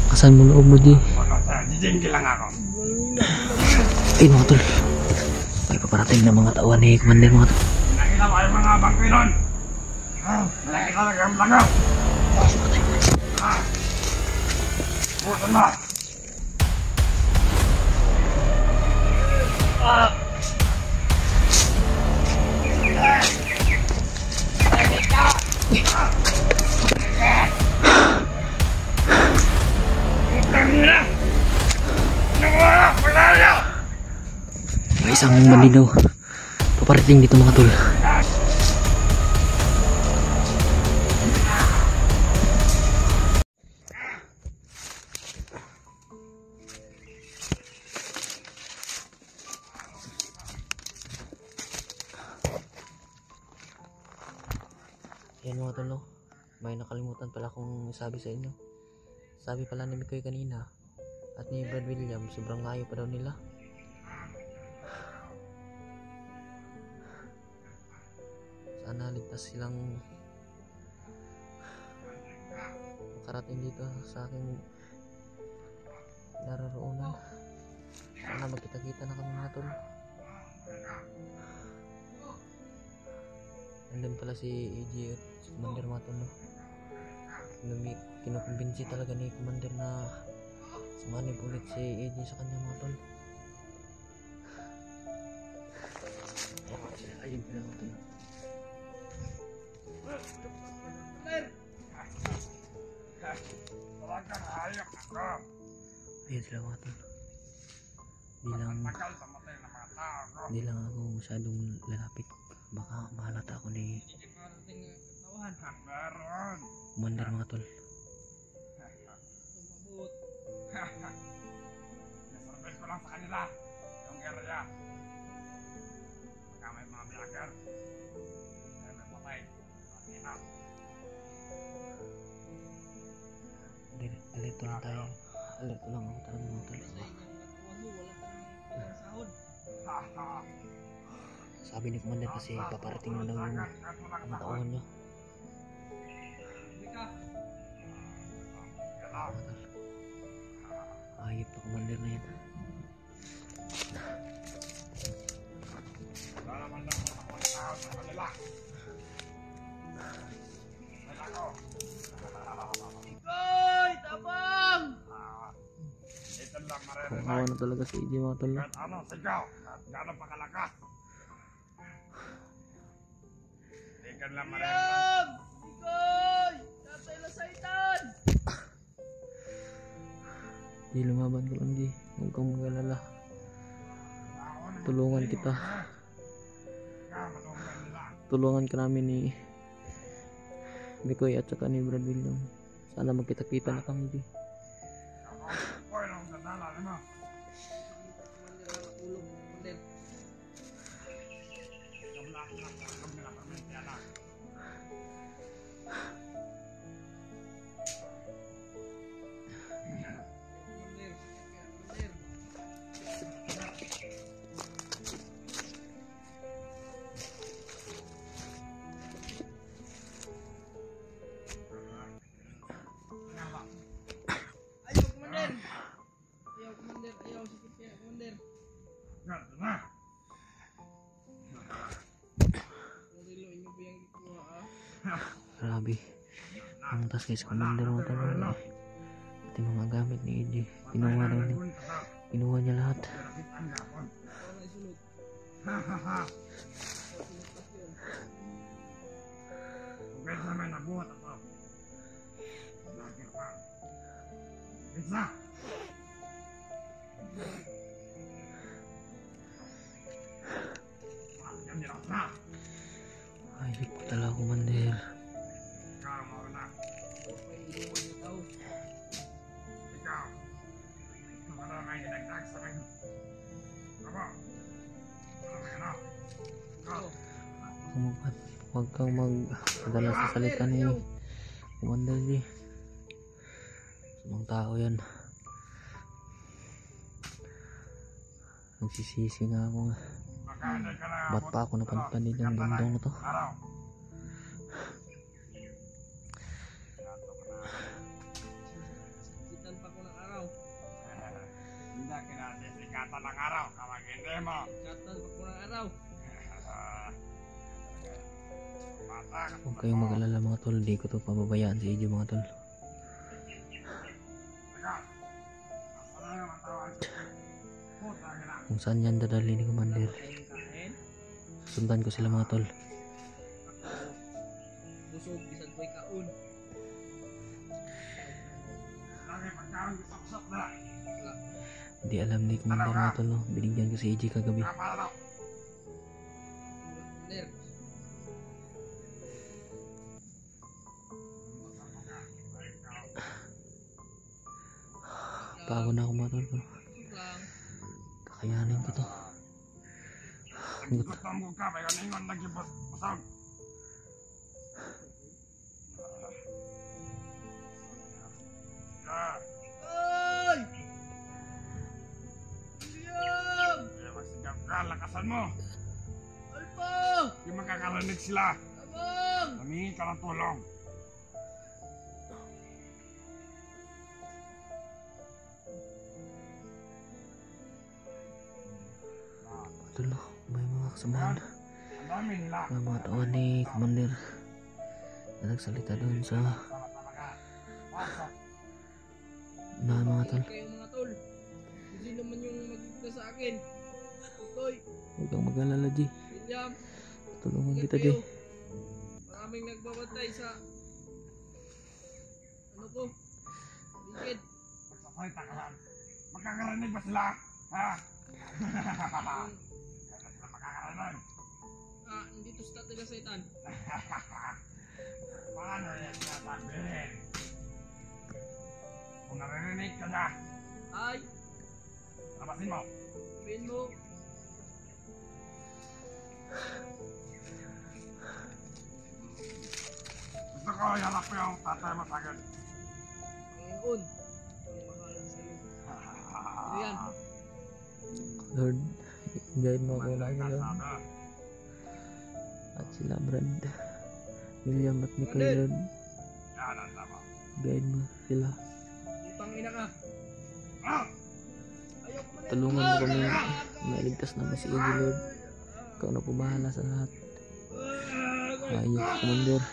Kasan mo loob mo, G. Jijingki lang ako. Ay, mga tol. May paparating na mga tauhan ni Commander, mga tol. Nakita mo yung mga bangkoy nun. Nakita lang ang langaw. Bukan mo. May isang maninaw. Paparating dito, mga tol. Yan, mga tol, no? May nakalimutan pala akong sabi sa inyo. Sabi pala ni Mikoy kanina at ni Brad William, sobrang layo pa daw nila. Sana ligtas silang makarating dito sa aking nararoonan. Sana magkita-kita na kami, mga tol. Nandun pala si AJ at si Commander, mga tol, no? Kinukumbinsi talaga ni Commander na sumanib ulit si AJ sa kanya, mga tol. Ayun pala, mga tol. Ayan sila, mga tol. Di lang ako masyadong lalapit. Baka mahalata ako ni Commander, mga tol. Nasurprise ko lang sa kanila yung area. Baka may mga vlogger. May patay. Alito lang tayo. Alito lang ako talaga, mga tol. Sabi ni Commander kasi paparating na daw yung mga tauhan nyo. Ayop na Commander na yan. Ikoy! Tabang! Kawawa na talaga si AJ, mga tol. Ano, sigaw? Gano'n pa kalakas? Ikan lang maririnig. Ikoy! Tatay na saitan! Di lumaban ko lang, Di. Huwag kang mag-alala. Tulungan kita. Tulungan ka namin ni Mikoy at saka ni Brad William. Sana magkita-kita na kami, Di. Grabe. Ang tas guys, Commander, mga tol. Pati mga gamit ni AJ. Kinuha niya lahat. Ay, lipat talaga, Commander. Huwag kang magpadala sa salita ni Commander G. Samang tao yan. Nagsisisi nga ako nga. Ba't pa ako napanpanid ng bundong na to? Kinasikatan ng araw, kapag hindi mo. Katan pag kurang araw. Bata ka. Huwag kayong mag-alala mga tol, di ko to pababayaan si Ejo mga tol. Teka, asa na naman tawag? Puta ka na. Kung saan yan dadali ni Commander, Kain kain. sundan ko sila mga tol. Busog bisan ko'y kaon. Lagi pagkaon gusak-gusak na. Di alam ni Commander mga tol, no? Binigyan ko si AJ kagabi. Kapala daw. Ner. Pagod na ako mga tol, pero Lang. kakayanin ko to. Gusto mo ka, may kaningon nag-busog. Ay! William! Magsigap ka, lakasan mo. Alpa! Hindi makakarinig sila. Abang! Humingi ka ng tulong. Tol, no? May mga kasamahan. Ang dami nila. Mga tauhan ni Commander na nagsalita doon sa Sama-sama ka. Pasok. na mga tol. Kayo mga tol. Hindi naman yung magiging sa akin. Toy, Huwag kang mag-alala, G. William. Tulungan ingat kita, G. kayo. Maraming nagbabantay sa ano ko? Bukid. Magsasalita ka lang. Magkakarinig ba sila? Ha? Kaya sila makakarinig. Nandito sa tatay na saitan. Paano yan sinasabihin? Kung naririnig ka na, Ay, labasin mo. sabihin mo. Gusto ko iharap ko yung tatay mo sa akin. Panginoon, ang mahalan sa iyo. Yan. Lord, guide mo ako lagi, Lord. Sabi, At sila, Brad. William at Nicole, Lord. yan ang tama. Guide mo sila. Ipang ina ka. Ah! Ayaw ko na. Tulungan mo kami. Mailigtas namin si AJ, Lord. Ikaw na pumahala sa lahat. Ayok, Commander.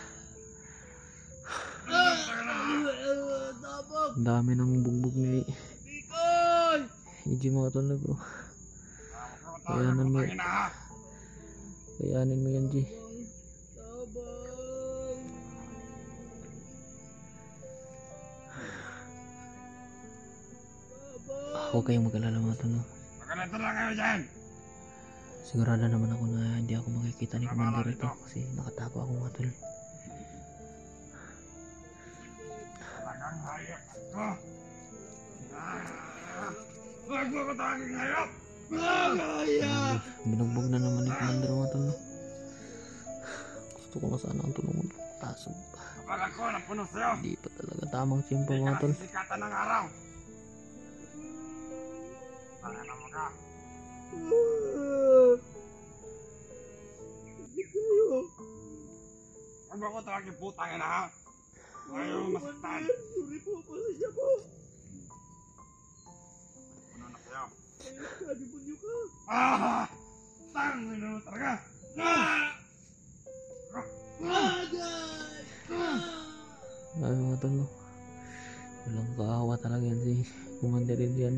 Tabog! Ang dami ng bugbog ni Bikoy! AJ mga tol na, bro. Kayanan mo. Kayanin mo yan, G. Tabog! Tabog! Huwag kayong mag-alala mga tol, no? Magkanito lang kayo dyan. Sigurado naman ako na hindi ako makikita ni Commander ito kasi nakatago ako mga tol. Talagang hayop ako. Huwag mo ko tanging hayop. Grabe, binugbog na naman ni Commander mga tol, no? Gusto ko na sana ang tulungan ko. Kaso, Kapag ako napuno sa'yo, hindi pa talaga tamang tiyempo hindi mga ka tol. sisikatan ng araw. Tangina mo ka. Huwag mo ko tawagin putang ina ha. Ayaw mo masaktan. Sorry po, pasensya po. Puno na sa'yo. Kalimutan niyo ka. Ah! Tangina mo talaga. Ah! Ay mga tol, no? Walang kaawa talaga yan si Commander yan.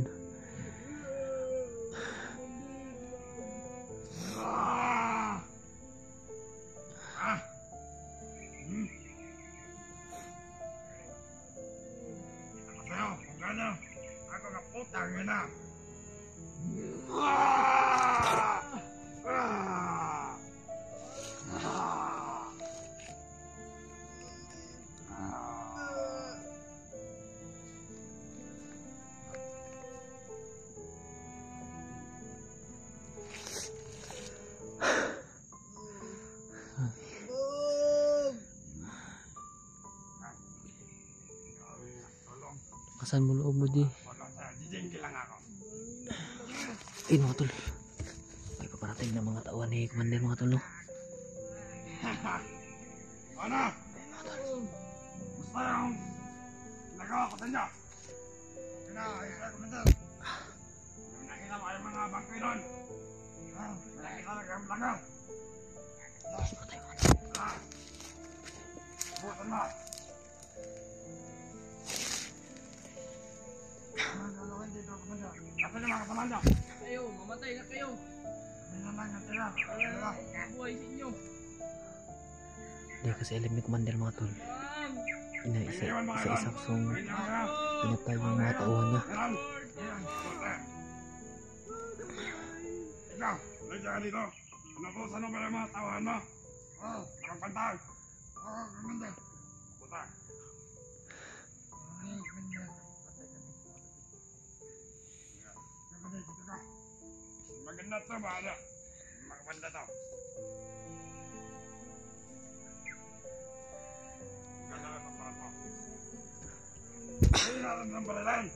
Ah! Ah! Hmm. Ano sa'yo? Kung gano'n, ako ka putang ina. Ah! Ah! Ah! Kasan mo loob mo, G? Wala sa'yo, jijingki lang ako. Ay mga tol, may paparating na mga tauhan ni Commander mga tol, no? Ano? Gusto yung nagawa ko sa inyo? Ayos na, Commander. nakita mo yung mga bangkay doon. Malaki talaga ang langaw. Bukan mo. Nasaan yung mga kasama nyo? Kayo, mamatay na kayo. Hindi na lang yung tira. Buhay sa inyo. Hindi kasi alam ni Commander mga tol. Bang! Isa-isa kong pinatay yung mga tauhan niya. Ikaw, lagyan ka dito. Napusan mo ba yung mga tawahan mo? Oo. Parang pantay. Oo, Commander. Buta. Maganda to, bahala. Maganda to. Ganda ka sa parat mo. Ayun natin ng balalan.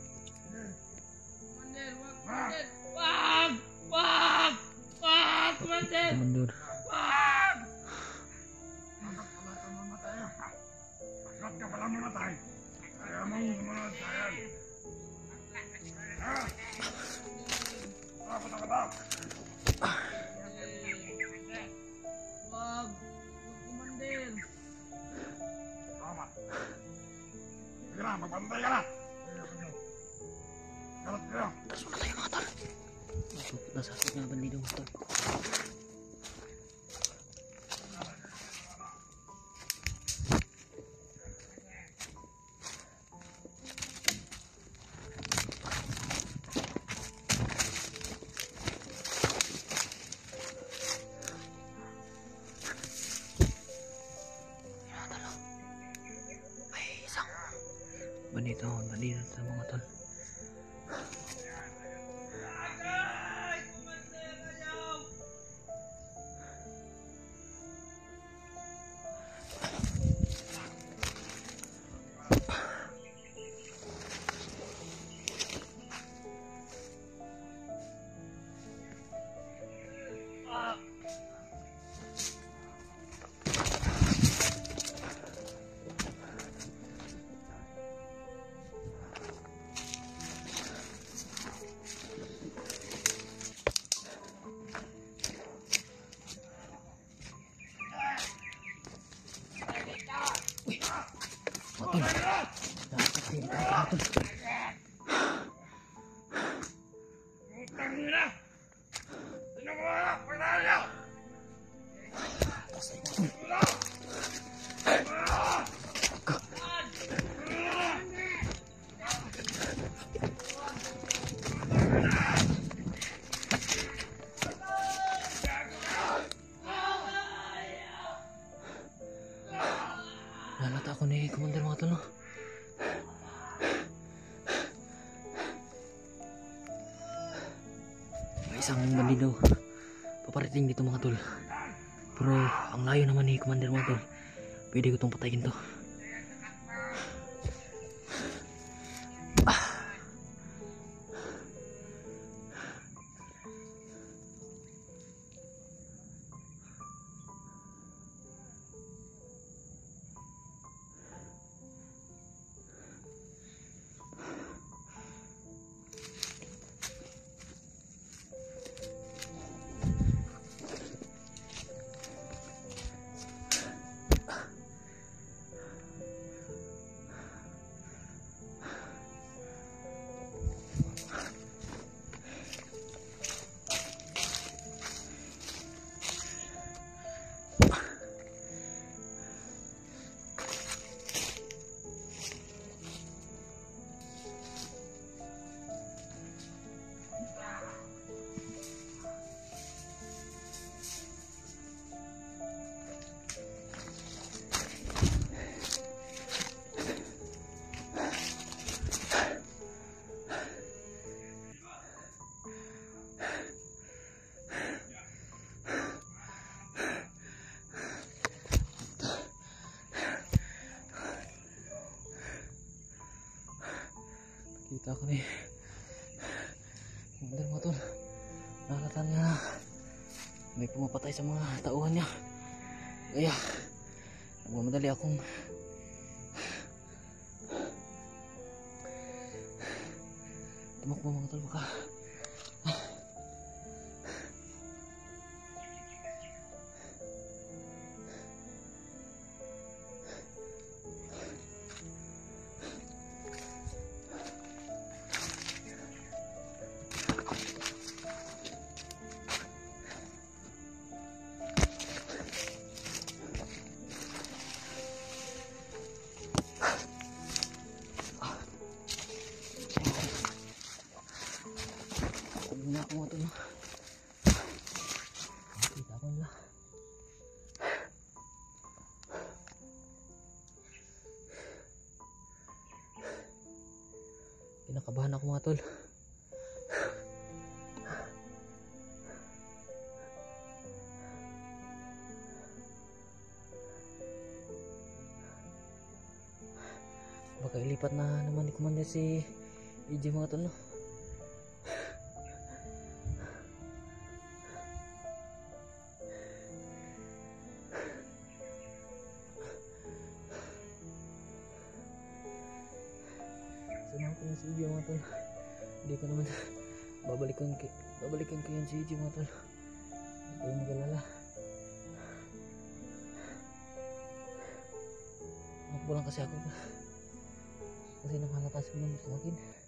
Commander, wag! Commander! Wag! Wag! Wag! Commander! Commander. Wag! Bakit pala ka mamatay? Bakit ka pala mamatay? Kaya mong sumunod sa yan. Ha? Punta ka daw. Wag! Commander! Tama. Sige na, magpantay ka na. Galat kayo. Tapos wala tayo mga tol. Nasasok nga bandido mga tol. Bandido sa mga tol. Tol. Nakakatili ka pala tol. Utang nila! Sino ko ba? Pagdaan niyo! Tapos tayo mga tol. Nalata ako ni Commander mga tol no. May isang bandido paparating dito mga tol. Pero ang layo naman ni Commander mga tol. Pwede ko itong patayin to. Kita ko ni Commander mga tol. Nakakata niya na may pumapatay sa mga tauhan niya. Kaya nagmamadali akong tumakbo mga tol. Baka ako mga tol. Nakita ko nila. Kinakabahan ako mga tol. Baka ilipat na naman ni Commander si EJ mga tol, no? Samahan ko na si EJ mga tol. Hindi ko naman babalikan ko yan si EJ mga tol. Hindi kayo mag-alala. Makbo lang kasi ako kasi nakahalata si Commander sa akin.